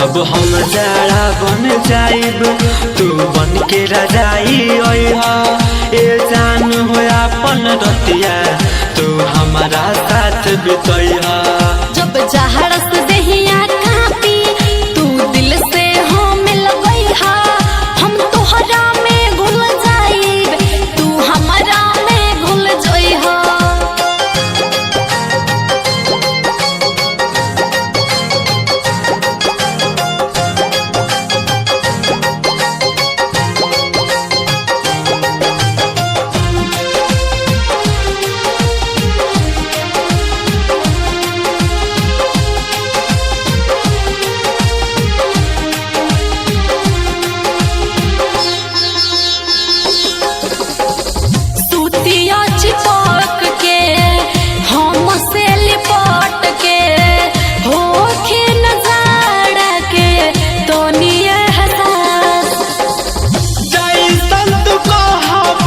जब हम जाड़ा बन जाइब तू बन के रजाई ओहा ए जान हो अपन रतिया तू हमारा साथ बितैहा। जब जहरस देहिया कापी तू दिल से हो मिल गईहा हम तोहरा में घुल जाइब तू हमारा में घुल जइहा। चिपक के हम से लिपट के होखे नजारा के तो निये हसास जैसन तू कहब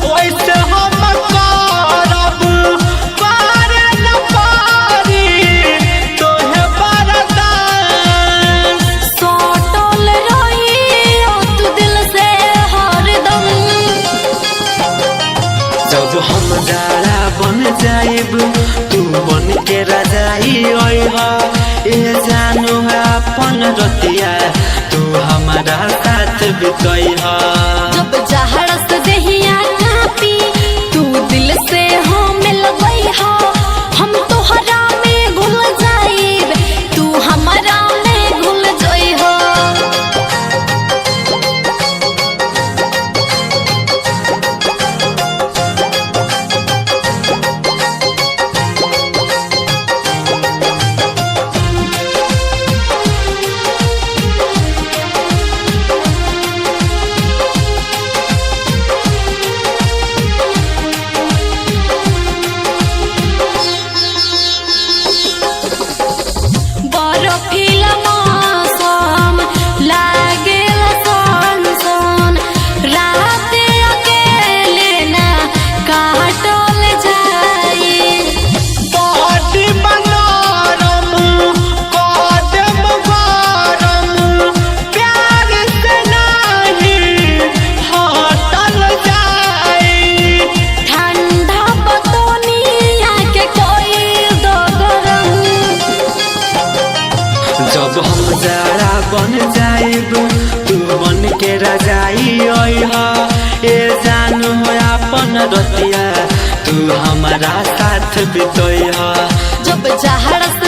वैसे हम करब पार न पारी तोहे बरदान। सटल रही तू दिल से हरदम। जब हम जाड़ा बन जाइब तू बन के रजाई ओहा ए जानू है अपन रतिया तू हमारा साथ बितैहा। जब जहरस देहिया कापी तू दिल से हो मिल गईहा हम तोहरा में घुल जाइब तू हमारा में घुल जइहा। बर्फीला मौसम लागेल सन राते अकेले ना काटल जाई। बॉडी बनरम कदम गरम प्यार से नहीं हटल जाई। ठंडा बतौनिया के कोई दो गरम। जब हम जाड़ा बन जाइब तू बन के रजाई ओहा ए जानू हो अपन रतिया तू हमारा साथ बितैहा। जब जहरस